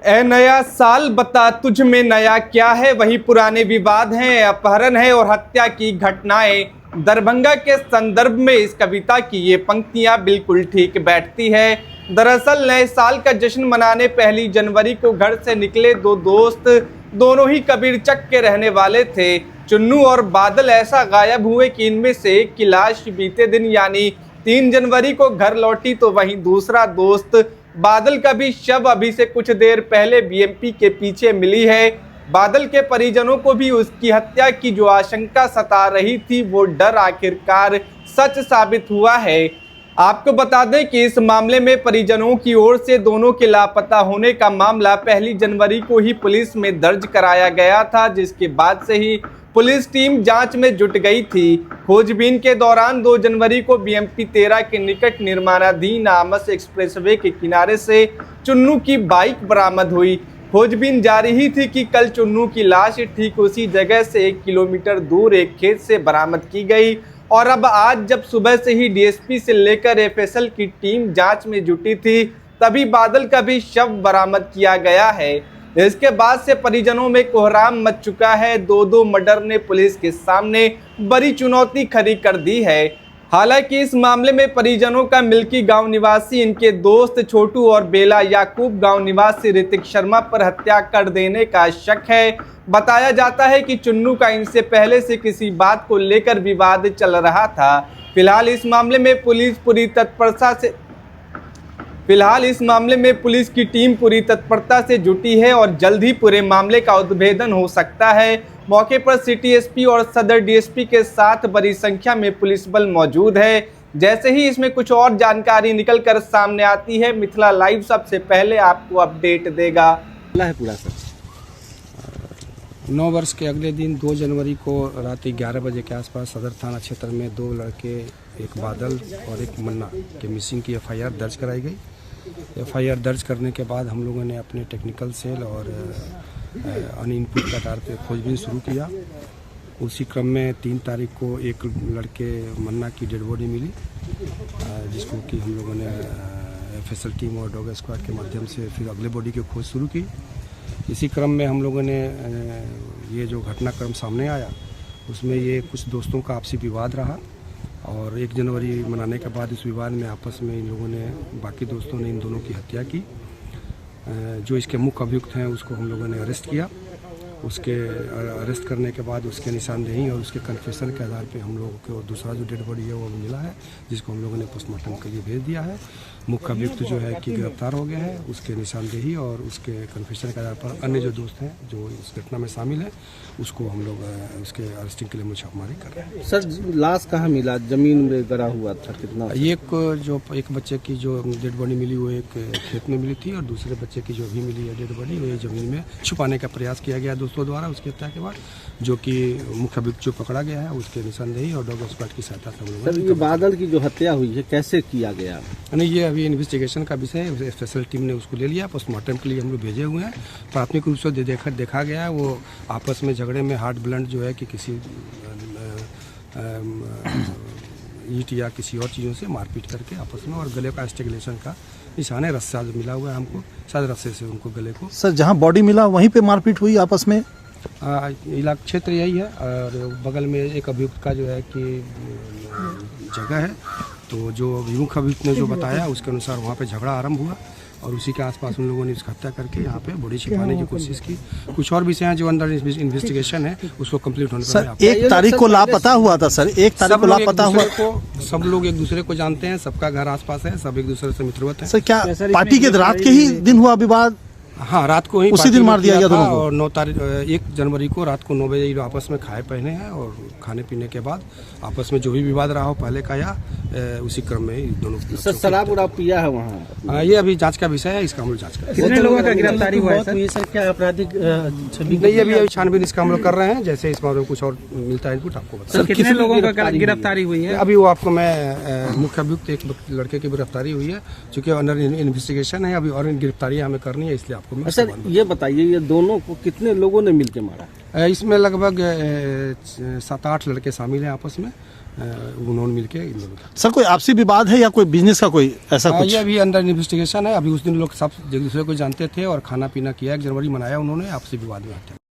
ए नया साल बता तुझ में नया क्या है, वही पुराने विवाद हैं, अपहरण है और हत्या की घटनाएं। दरभंगा के संदर्भ में इस कविता की ये पंक्तियां बिल्कुल ठीक बैठती है। दरअसल नए साल का जश्न मनाने 1 जनवरी को घर से निकले दो दोस्त, दोनों ही कबीरचक के रहने वाले थे। चुन्नू और बादल ऐसा गायब हुए कि इनमें से एक की लाश बीते दिन यानी 3 जनवरी को घर लौटी, तो वहीं दूसरा दोस्त बादल का भी शव अभी से कुछ देर पहले बीएमपी के पीछे मिली है। बादल के परिजनों को भी उसकी हत्या की जो आशंका सता रही थी, वो डर आखिरकार सच साबित हुआ है। आपको बता दें कि इस मामले में परिजनों की ओर से दोनों के लापता होने का मामला 1 जनवरी को ही पुलिस में दर्ज कराया गया था, जिसके बाद से ही पुलिस टीम जांच में जुट गई थी। खोजबीन के दौरान 2 जनवरी को बीएमपी 13 के निकट निर्माणाधीन आमस एक्सप्रेसवे के किनारे से चुन्नू की बाइक बरामद हुई। खोजबीन जारी ही थी कि कल चुन्नू की लाश ठीक उसी जगह से 1 किलोमीटर दूर एक खेत से बरामद की गई और अब आज जब सुबह से ही डीएसपी से लेकर एफएसएल की टीम जांच में जुटी थी, तभी बादल का भी शव बरामद किया गया है। इसके बाद से परिजनों में कोहराम मच चुका है। 2 मर्डर ने पुलिस के सामने बड़ी चुनौती खड़ी कर दी है। हालांकि इस मामले में परिजनों का मिल्की गांव निवासी इनके दोस्त छोटू और बेला याकूब गांव निवासी ऋतिक शर्मा पर हत्या कर देने का शक है। बताया जाता है कि चुन्नू का इनसे पहले से किसी बात को लेकर विवाद चल रहा था। फिलहाल इस मामले में पुलिस की टीम पूरी तत्परता से जुटी है और जल्द ही पूरे मामले का उद्भेदन हो सकता है। मौके पर सिटी एसपी और सदर डीएसपी के साथ बड़ी संख्या में पुलिस बल मौजूद है। जैसे ही इसमें कुछ और जानकारी निकलकर सामने आती है, मिथिला लाइव सबसे पहले आपको अपडेट देगा। पूरा सर 9 वर्ष के अगले दिन 2 जनवरी को रात 11 बजे के आसपास सदर थाना क्षेत्र में 2 लड़के, एक बादल और एक मन्ना के मिसिंग की एफआईआर दर्ज कराई गई। एफआईआर दर्ज करने के बाद हम लोगों ने अपने टेक्निकल सेल और अन्य इनपुट के आधार पर खोजबीन शुरू किया। उसी क्रम में 3 तारीख को एक लड़के मन्ना की डेड बॉडी मिली, जिसको कि हम लोगों ने एफएसएल टीम और डॉग स्क्वाड के माध्यम से फिर अगले बॉडी की खोज शुरू की। इसी क्रम में हम लोगों ने ये जो घटनाक्रम सामने आया, उसमें ये कुछ दोस्तों का आपसी विवाद रहा और 1 जनवरी मनाने के बाद इस विवाद में आपस में इन लोगों ने, बाकी दोस्तों ने इन दोनों की हत्या की। जो इसके मुख्य अभियुक्त हैं उसको हम लोगों ने अरेस्ट किया। उसके अरेस्ट करने के बाद उसके निशानदेही और उसके कन्फेशन के आधार पे हम लोगों को दूसरा जो डेड बॉडी है वो मिला है, जिसको हम लोगों ने पोस्टमार्टम के लिए भेज दिया है। मुख्य अभियुक्त जो है कि गिरफ्तार हो गए हैं। उसके निशानदेही और उसके कन्फेशन के आधार पर अन्य जो दोस्त हैं जो इस घटना में शामिल हैं, उसको हम लोग उसके अरेस्टिंग के लिए छापेमारी कर रहे हैं। सर लाश कहाँ मिला? जमीन में गड़ा हुआ था? कितना? एक बच्चे की जो डेड बॉडी मिली वो एक खेत में मिली थी और दूसरे बच्चे की जो अभी मिली है डेड बॉडी, वो जमीन में छुपाने का प्रयास किया गया दोस्तों द्वारा उसकी हत्या के बाद, जो कि मुख्य अभियुक्त जो पकड़ा गया है उसके निशानदेही और डॉग स्क्वाड की सहायता से हम लोग। ये बादल की जो हत्या हुई है कैसे किया गया? नहीं, ये अभी इन्वेस्टिगेशन का विषय है। स्पेशल टीम ने उसको ले लिया, पोस्टमार्टम के लिए हम लोग भेजे हुए हैं। प्राथमिक रूप से देखा गया है वो आपस में झगड़े में हार्ट ब्लंट जो है कि किसी ईंट या किसी और चीज़ों से मारपीट करके आपस में, और गले का स्ट्रैंगुलेशन का निशान है। रस्सा मिला हुआ है हमको, शायद रस्से से उनको गले को। सर जहां बॉडी मिला वहीं पे मारपीट हुई आपस में? इलाका क्षेत्र यही है और बगल में एक अभियुक्त का जो है कि जगह है, तो जो मुख्य अभियुक्त ने जो बताया उसके अनुसार वहाँ पे झगड़ा आरंभ हुआ और उसी के आसपास उन लोगों ने उसकी हत्या करके यहाँ पे बॉडी छिपाने की कोशिश की। कुछ और विषय हैं जो अंडर इन्वेस्टिगेशन है, उसको कंप्लीट होने पर। 1 तारीख को लापता हुआ था सर, 1 तारीख को लापता हुआ। सब लोग एक दूसरे को जानते हैं, सबका घर आसपास है, सब एक दूसरे से मित्रवत है। सर क्या पार्टी के रात के ही दिन हुआ विवाद? हाँ, रात को ही उसी दिन मार दिया गया दोनों को। और 1 जनवरी को रात को 9 बजे ये आपस में खाए पहने हैं और खाने पीने के बाद आपस में जो भी विवाद रहा हो पहले का या उसी क्रम में दोनों। सर शराब उराब पिया है वहाँ? ये अभी जांच का विषय है, इसका हम लोग जांच कर। कितने लोगों का गिरफ्तारी हुआ है सर? क्या आपराधिक छवि? नहीं, अभी छानबीन इसका हम लोग कर रहे हैं। जैसे इस मामले में कुछ और मिलता है इनपुट आपको बता। कितने लोगों का गिरफ्तारी हुई है? अभी वो आपको मैं मुख्य अभियुक्त एक लड़के की गिरफ्तारी हुई है, चूँकि अंडर इन्वेस्टिगेशन है अभी और गिरफ्तारी हमें करनी है, इसलिए आपको मैं सर ये बताइए, ये दोनों को कितने लोगों ने मिलकर मारा? इसमें लगभग 7-8 लड़के शामिल हैं आपस में, उन्होंने मिलके इन लोगों का। सर कोई आपसी विवाद है या कोई बिजनेस का कोई ऐसा कुछ? ये अभी अंडर इन्वेस्टिगेशन है। अभी उस दिन लोग सब एक दूसरे को जानते थे और खाना पीना किया, 1 जनवरी मनाया उन्होंने, आपसी विवाद में आते हैं।